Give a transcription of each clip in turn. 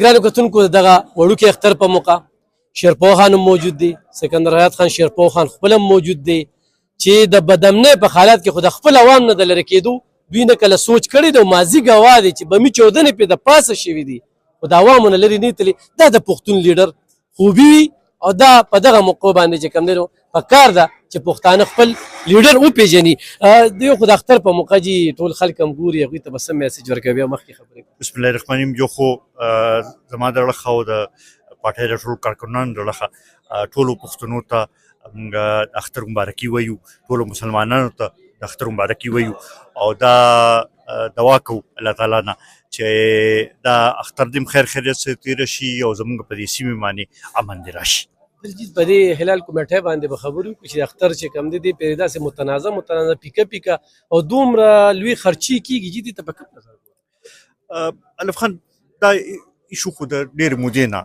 ګرانو کتونکو دغه وړوکی اختر په موقع شیرپو خان هم موجود دی، سکندر حیات خان شیرپو خان خپل هم موجود دی چې د بدامنۍ په حالت کې خو د خپل عوام نه د لرې کېدو دوی نه کله سوچ کړی دی او ماضي ګواه دی چې بمي چودنې پرې د پاسه شوي دي خو د عوامو نه لرې نه تلي. دا د پښتون لیډر خوبي وي او دا په دغه موقعو باندې چې کوم دی نو پکار ده چې پښتانه خپل لیډر وپېژني. دوی خو د اختر په موقع جي ټول خلک هم ګوري، هغوی ته به څه میسج ورکوي او مخکې خبرې کوي. بسم الله الرحمن الرحیم. جو خو زما د لخوا او د پارټۍ د ټولو کارکونانو د لخوا ټولو پښتنو ته موږ اختر مبارکي وایو، ټولو مسلمانانو ته د اختر مبارکي وایو او دا دعا کوو الله تعالی نه چې دا اختر دې خیر خیریت سره تېره شي او زموږ په دې سیمې باندې امن دې راشي. په دې هلال کمیټۍ باندې به خبرې وکړو چې اختر چې کوم دی دې پرې داسې متنازع پیکه پیکه او دومره لوی خرچي کېږي چې دې ته په کوم نظر ګورې؟ الف خان دا ایشو خو د ډېرې مودې نه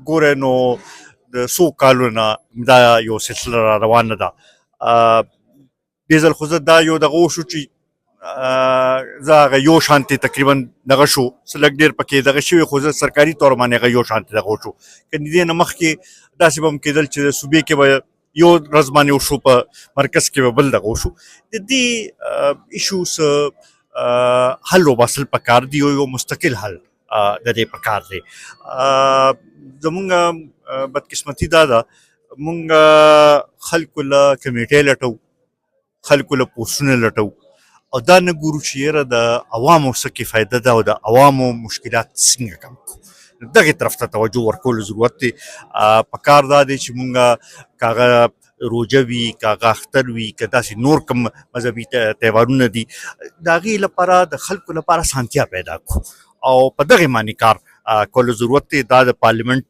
ګوره نو د څو کالو نه دا یو سلسله را روانه ده. دې ځل خو زه دا یو دغه وشو چې زه هغه یو شانتې تقریبا دغه شو څه لږ ډېر پکې دغه شوي خو زه سرکاري طور باندې هغه یو شانتې دغه وشو که دې نه مخکې داسې به هم کېدل چې د صوبې کې به یو ورځ باندې وشو، په مرکز کې به بل دغه وشو. د دې ایشو څه حل وباسل پکار دی او یو مستقل حل د دې پکار دی. زمونږ بدقسمتي دا ده مونږ خلکو له کمیټۍ لټو، خلکو له پوسټونه لټو او دا نه ګورو چې یاره د عوامو څه کې فایده ده او د عوامو مشکلات څنګه کم کړو. دغې طرف ته توجه ورکولو ضرورت دی. پکار دا دی چې مونږ که هغه روژه وي، که هغه اختر وي، که داسې نور کوم مذهبي تهوارونه دي، د هغې لپاره د خلکو لپاره اسانتیا پیدا کړو او په دغې باندې کار کولو ضرورت دی. دا د پارلیمنټ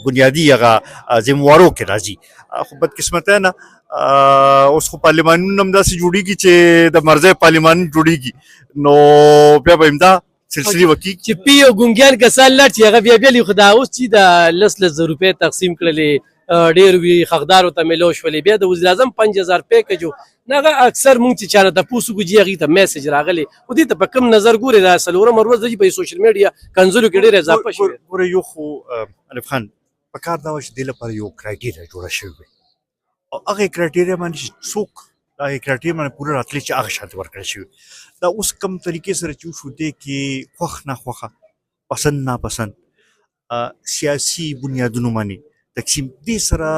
بنیادي هغه ذموارو کې راځي. خو بدقسمتۍ نه اوس خو پارلیمانونه هم داسې جوړېږي چې د مرضی پارلیمان جوړېږي نو بیا به همدا سلسلې وکړي چې پی او ګونګیان کسان لټ چې هغه بیا بیا خو دا اوس چې د لس روپۍ تقسیم کړلې ډېر وي حقدارو ته میلو شولې، بیا د وزیر اعظم 5000 پیکج نه هغه اکثر مونږ چې چا نه تپوس وکړو چې هغې ته میسج راغلی خو دې ته په کوم نظر ګورې؟ دا څلورمه ورځ ده چې په سوشل میډیا کنځلو کې ډېره اضافه شوې. ګوره یو خو الف خان پکار دا وه چې دې لپاره یو کرایټیریا جوړه شوې وي او هغې کرایټیریا باندې چې څوک د هغې کرایټیریا باندې پوره راتللی چې هغه شانتې ورکړی شوي. دا اوس کم طریقې سره چې وشو دې کې خوښ ناخوښه، پسند ناپسند سیاسي بنیادونو باندې تقسیم، دې سره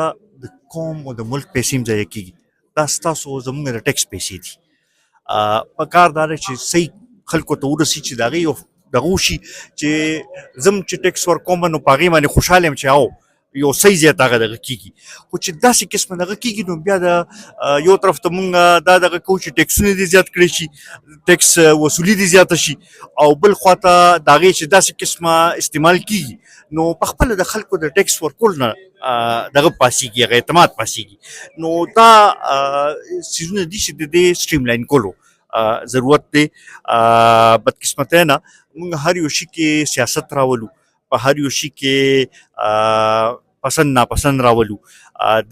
د قوم او د ملک پیسې هم ضایع کېږي. دا ستاسو زموږ د ټیکس پیسې دي. پکار دا دی چې صحیح خلکو ته ورسي چې د هغې یو دغه وشي چې زم چې ټیکس ورکوم نو په هغې باندې خوشحاله یم چې او یو صحیح زیات هغه دغه کېږي. خو چې داسې قسمه دغه کېږي نو بیا د یو طرف ته مونږ دا دغه کوو چې ټیکسونه دې زیات کړی شي، ټیکس وصولي دې زیاته شي او بل خوا ته د هغې چې داسې قسمه استعمال کېږي نو په خپله د خلکو د ټیکس ورکول نه دغه پاسېږي، هغه اعتماد پاسېږي. نو دا څیزونه دي چې د دې سټریم لاین کولو ضرورت دی. بدقسمتۍ نه مونږ هر یو شي کې سیاست راولو، په هر یو شي کې پسند ناپسند راولو،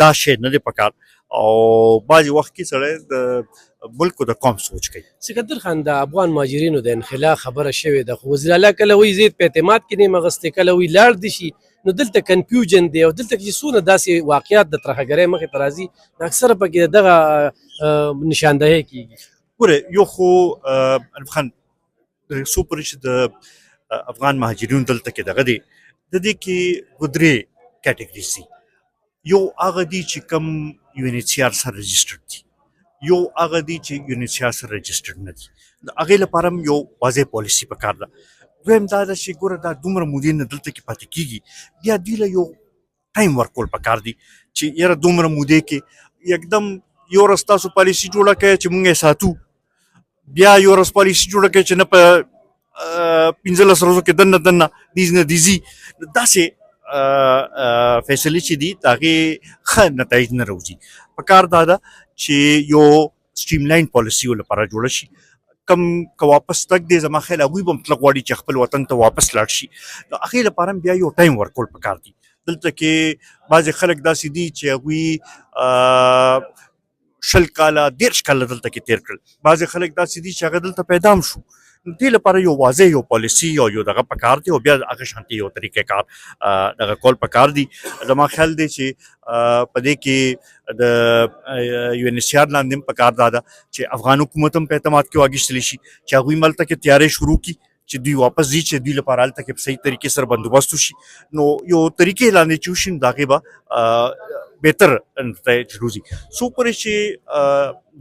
دا شی نه دی پکار او بعضې وخت کې سړی د ملک او د قوم سوچ کوي. سکندر خان د افغان مهاجرینو د انخلا خبره شوې ده خو وزیر اعلی کله وایي زه په اعتماد کې نیم اخیستی، کله وایي لاړ دي شي. نو دلته کنفیوژن دی او دلته چې څونه داسې واقعیات د ترهګرۍ مخې ته راځي اکثره پکې دغه نشاندهي کېږي. ګوره یو خو الف خان څو پورې چې د افغان مهاجرینو دلته کې دغه دی د دې کې درې کیټګریز دي. یو هغه دي چې کوم یو ان ایچ سی آر سره رجسټرډ دي، یو هغه دي چې یو ان ایچ سی آر سره رجسټرډ نه دي. د هغې لپاره هم یو واضح پالیسي پکار ده. دویم دا ده چې ګوره دا دومره مودې نه دلته کې پاتې کېږي، بیا دوی له یو ټایم ورکول پکار دي چې یاره دومره مودې کې یکدم یو ورځ تاسو پالیسي جوړه کړئ چې مونږ یې ساتو، بیا یو ورځ پالیسي جوړه کړئ چې نه په 15 ورځو کې دننه دیز نه دیزي. داسې فیصلې چې دي د هغې ښه نتایج نه راوځي. پکار دا ده چې یو سټریم لاین پالیسي لپاره جوړه شي. کم که واپس تګ دی زما خیال هغوی به مطلق غواړي چې خپل وطن ته واپس لاړ شي. نو هغې لپاره هم بیا یو ټایم ورکول پکار دي. دلته کې بعضې خلک داسې دي چې هغوی 20 کاله 30 کاله دلته کې تېر کړل، بعضې خلک داسې دي چې هغه دلته پیدا هم شو دې لپاره یو واضح یو پالیسي او یو دغه پکار دی او بیا هغه شانتي یو طریقې کار دغه کول پکار دی زما خیال دی چې په دې کې د یو ان سی آر لاندې پکار دادا چې افغان حکومت هم په اعتماد کې واګشتلی شي چې هغوی ملته کې تیاری شروع کی چې دوی واپس ځي چې دوی لپاره هلته کې په صحیح طریقې سره بندوبست وشي نو یو طریقې لاندې چې وشي نو د هغې به بهتر نتایج روزي څو پورې چې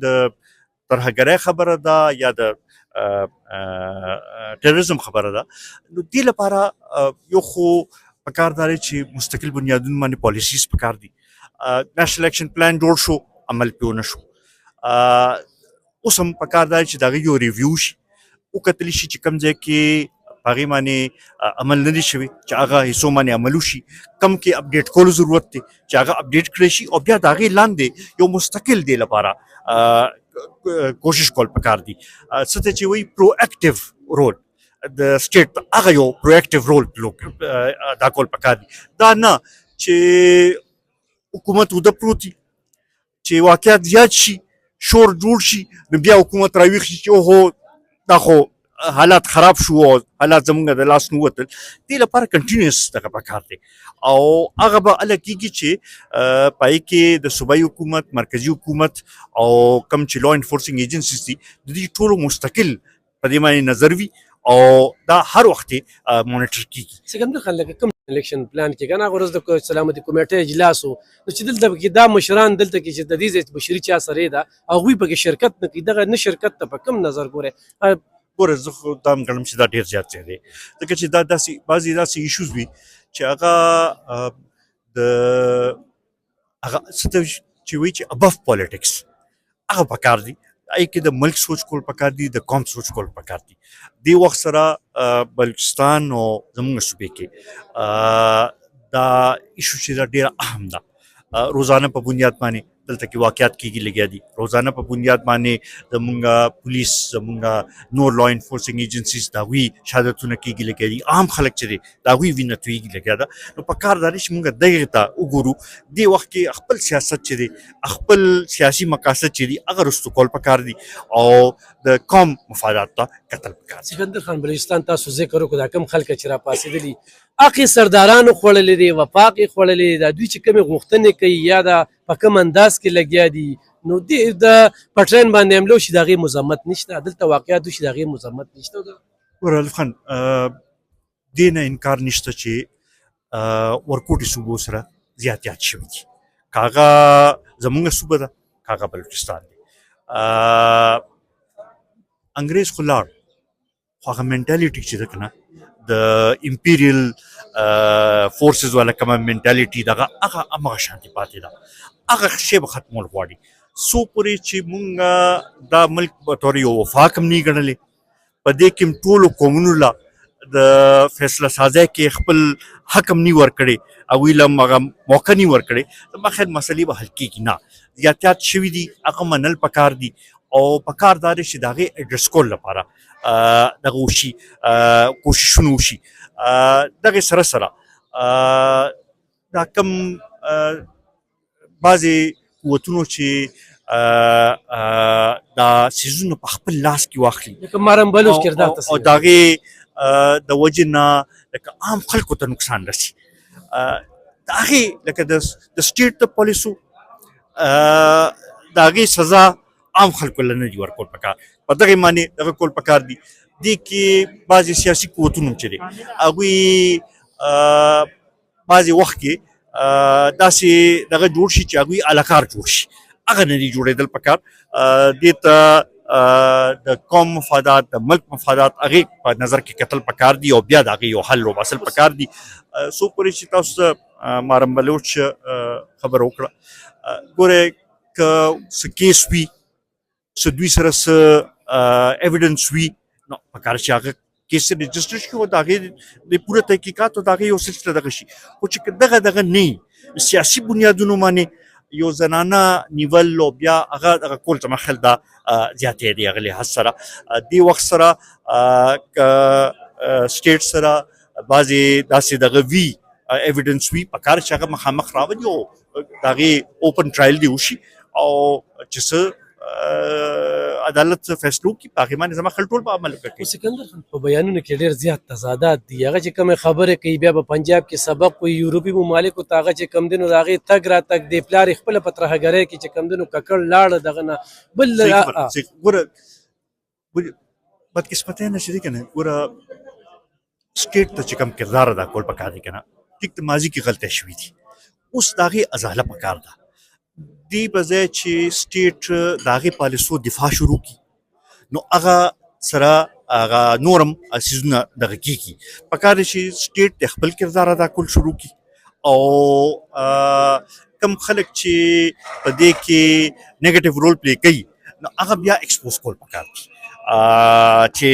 د ترهګرۍ خبره ده یا د ټیرریزم خبره ده نو دې لپاره یو خو پکار دا چې مستقل بنیادونو باندې پالیسیز پکار دي نېشنل اکشن پلان جوړ شو عمل پې ونه شو اوس هم پکار دا چې د هغې یو ریویو شي وکتلی شي چې کوم ځای کې په هغې باندې عمل نه دی شوی چې هغه حصو باندې عمل وشي کم کې اپډیټ کولو ضرورت دی چې هغه اپډیټ کړی شي او بیا د هغې لاندې یو مستقل دی لپاره کوشش کول پکار دي څه ته چې وایي پرو اکټیو رول د سټیټ هغه یو پرو اکټیو رول ادا کول پکار دي دا نه چې حکومت وده پروت وي چې واقعیت زیات شي شور جوړ شي نو بیا حکومت راویښ شي چې اوهو دا خو حالات خراب شو او حالات زمونږ د لاس نه ووتل دې لپاره کنټینیوس دغه پکار دی او هغه به هله کېږي چې په هغې کې د صوبایي حکومت مرکزي حکومت او کوم چې لا انفورسینګ ایجنسیز دي د دې ټولو مستقل په دې باندې نظر وي او دا هر وخت مونیټر کېږي سکندر خان لکه کوم الیکشن پلان کې کنه غرض د سلامتي کمیټې اجلاس نو چې دلته کې دا مشران دلته کې چې د دې ځای بشري چا سره ده هغوی پکې شرکت نه کوي دغه نه شرکت ته په کوم نظر ګورې ګوره زه خو دا هم ګڼم چې دا ډېر زیات ځای دی ځکه چې دا داسې بعضې داسې ایشوز وي چې هغه د هغه څه ته چې وایي چې ابف پالیټکس هغه پکار دي هغې کې د ملک سوچ کول پکار دي د قوم سوچ کول پکار دي دې وخت سره بلوچستان او زموږ صوبې کې دا ایشو چې دا ډېره اهم ده روزانه په بنیاد باندې دلته کې واقعیات کېږي لګیا دي روزانه په بنیاد باندې زموږ پولیس زموږ نور لا انفورسینګ ایجنسیز د هغوی شهادتونه کېږي لګیا دي عام خلک چې دی د هغوی وینه تویږي لګیا ده نو په کار دا دی چې موږ دغې ته وګورو دې وخت کې خپل سیاست چې دی خپل سیاسي مقاصد چې دي هغه رستو کول پکار دي او د قوم مفادات ته کتل پکار دي سکندر خان بلوچستان تاسو ذکر وکړو دا کوم خلک چې راپاڅېدلي هغې سردارانو خوړلې دي وفاق یې خوړلې دي دا دوی چې کومې غوښتنې کوي یا د په کوم انداز کې لګیا دي نو د په ټرین باندې حمله وشي د هغې مذمت نشته دلته واقعیات وشي د هغې مذمت نشته ګوره الف خان دې نه انکار نشته چې ورکوټي صوبو سره زیاتیات شوي دي که هغه زموږ صوبه ده که هغه بلوچستان دی انګریز خو لاړ خو هغه مینټالیټي چې ده که نه د امپیریل فورسز والا کومه مینټالیټي دغه هغه همغه شانتې پاتې ده هغه شی به ختمول غواړي څو پورې چې مونږ دا ملک په طور یو وفاق هم نه ګڼلی په دې کې هم ټولو قومونو له د فیصله سازۍ کې خپل حق هم نه ورکړی هغوی له هم هغه موقع نه ورکړی زما خیال مسلې به حل کېږي نه زیاتیات شوي دي هغه منل پکار دي او پکار دا دی چې د هغې اډرس کول لپاره دغه وشي کوششونه وشي دغې سره سره دا کوم بعضې قوتونو چې دا څیزونه په خپل لاس کې واخلي لکه مارم بلوچ کردار او د هغې د وجې نه لکه عام خلکو ته نقصان رسي د هغې لکه د سټیټ د پالیسو د هغې سزا عام خلکو له نه دي ورکول پکار په دغې معنې دغه کول پکار دي دې کې بعضې سیاسي قوتونه چې دي هغوی بعضې وخت کې داسې دغه جوړ شي چې هغوی علاقار جوړ شي هغه نه دي جوړېدل پکار دې ته د قوم مفادات د ملک مفادات هغې په نظر کې کتل پکار دي او بیا د هغې یو حل وباسل پکار دي څو پورې چې تاسو مارم بلوچ خبره وکړه ګورئ که څه کیس وي څه دوی سره څه ایویډنس وي نو پکار چې هغه کیس رجسټر شي او د هغې د پوره تحقیقات او د هغې یو سلسله دغه شي خو چې دغه نه سیاسي بنیادونو باندې یو زنانه نیول او بیا هغه دغه کول زما خیال دا زیاتې دی هغه لحاظ سره دې وخت سره که سټیټ سره بعضې داسې دغه وي ایویډنس وي پکار چې هغه مخامخ راولي او د هغې اوپن ټرایل دې وشي او چې څه عدالت فیصلو کی په هغې باندې زما خل ټول په عمل خو وکړي. سکندر خان په بیانونو کې ډېر زیات تضادات دي هغه چې کومې خبرې کوي بیا په پنجاب کې سبق وي یورپي ممالکو ته هغه چې کم دي نو د هغې تګ راتګ دی پلار یې خپله په ترهګرۍ کې چې کم دي نو ککړ لاړه دغه نه بل ګوره بدقسمتۍ نه چې دی که نه ګوره سټیټ ته چې کوم کردار ادا کول پکار دی که نه ټیک د ماضي کې غلطۍ شوي دي اوس د هغې ازاله پکار ده دی په ځای چې سټیټ د هغې پالیسو دفاع شروع کړي نو هغه سره هغه نورم څیزونه دغه کېږي پکار دی چې سټیټ د خپل کردار ادا کول شروع کړي او کم خلک چې په دې کې نیگیټیو رول پلی کوي نو هغه بیا ایکسپوز کول پکار دي چې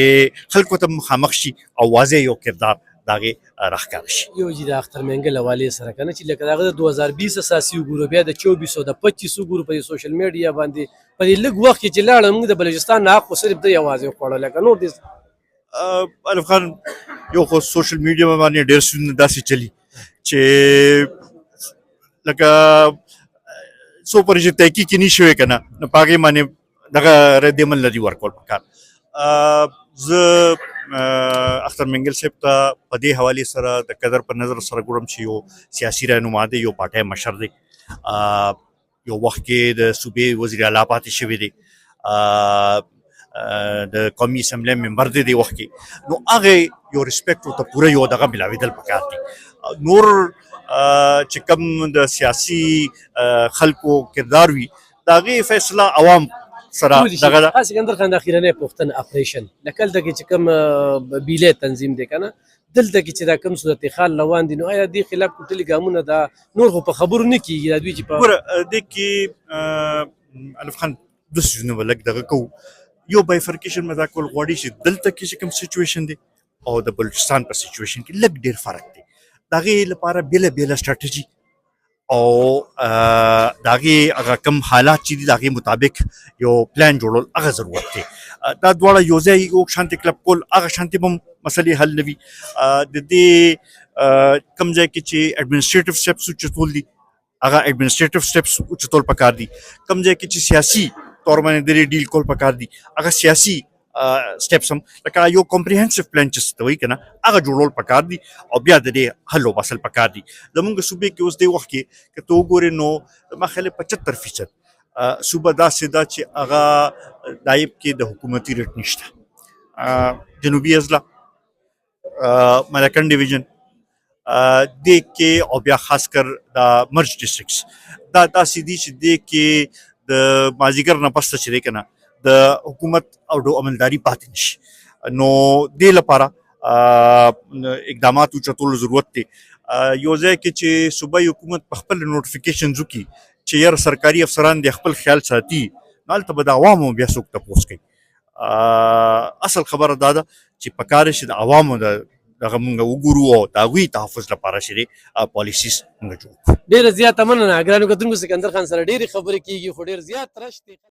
خلکو ته مخامخ شي او واضح یو کردار د هغې راښکاره شي. یو چې د اختر مینګل حوالې سره که نه چې لکه د هغه د 2020 اساسي وګورو بیا د 24 او د 25 وګورو په دې سوشل میډیا باندې په دې لږ وخت کې چې لاړه موږ د بلوچستان نه حق خو صرف ده یوازې وخوړه لکه نور دې الف خان یو خو سوشل میډیا باندې ډېر څیزونه داسې چلي چې لکه څو پورې چې تحقیق یې نه شوی که نه نو په هغې باندې دغه رد عمل نه دي ورکول پکار. زه اختر منګل صاحب ته په دې حوالې سره د قدر په نظر سره ګورم چې یو سیاسي رهنما دی یو پارټۍ مشر دی یو وخت کې د صوبې وزیر اعلی پاتې شوی دی د قومي اسمبلی ممبر دی دې وخت کې نو هغې یو ریسپیکټ ورته پوره یو دغه ملاوېدل پکار دي. نور چې کوم د سیاسي خلکو کردار وي د هغې فیصله عوام سره دغه ده. سکندر خان د اخیرنۍ پوښتنه اپریشن لکه هلته کې چې کوم بیلې تنظیم دی که نه دلته کې چې دا کوم صورت خال روان دي نو آیا دې خلاف کوټلي ګامونه دا نور خو په خبرو نه کېږي دا دوی چې په ګوره دې کې الف خان دوه څیزونه به لږ دغه کوو یو بایفرکیشن مې دا کول غواړي چې دلته کې چې کوم سچویشن دی او د بلوچستان په سچویشن کې لږ ډېر فرق دی د هغې لپاره بېله بېله سټراټجي او د هغې هغه کوم حالات چې دي د هغې مطابق یو پلان جوړول هغه ضرورت دی. دا دواړه یو ځای یو شانتې کلب کول هغه شانتې به هم مسلې حل نه وي. د دې کوم ځای کې چې اډمنسټریټیو سټیپس اوچتول دي هغه اډمنسټریټیو سټیپس اوچتول پکار دي کوم ځای کې چې سیاسي طور باندې د دې ډیل کول پکار دي هغه سیاسي سټیپس هم لکه یو کمپریهنسیو پلان چې څه ته وایي که نه هغه جوړول پکار دي او بیا د دې حل وباسل پکار دي. زموږ صوبې کې اوس دې وخت کې که ته وګورې نو زما خیال 75% صوبه داسې ده چې هغه نایب کې د حکومتي ریټ نشته. جنوبي اضلاع ملکن ډیویژن دې کې او بیا خاص کر د مرج ډسټرکټس دا داسې دي چې دې کې د مازدیګر نه پسته چې دی که نه د حکومت او د عملداري پاتې نشي نو دې لپاره اقدامات اوچتولو ضرورت دی. یو ځای کې چې صوبایي حکومت په خپل نوټیفیکیشنز وکړي چې یاره سرکاري افسران د خپل خیال ساتي نو هلته به د عوامو بیا څوک تپوس کوي. اصل خبره دا ده چې پکار شي د عوامو دغه مونږ وګورو او د هغوی تحفظ لپاره چې دی پالیسیز مونږ جوړ کړو. ډېره زیاته مننه ګرانو کتونکو سکندر خان سره ډېرې خبرې کېږي خو ډېر زیات رش دی.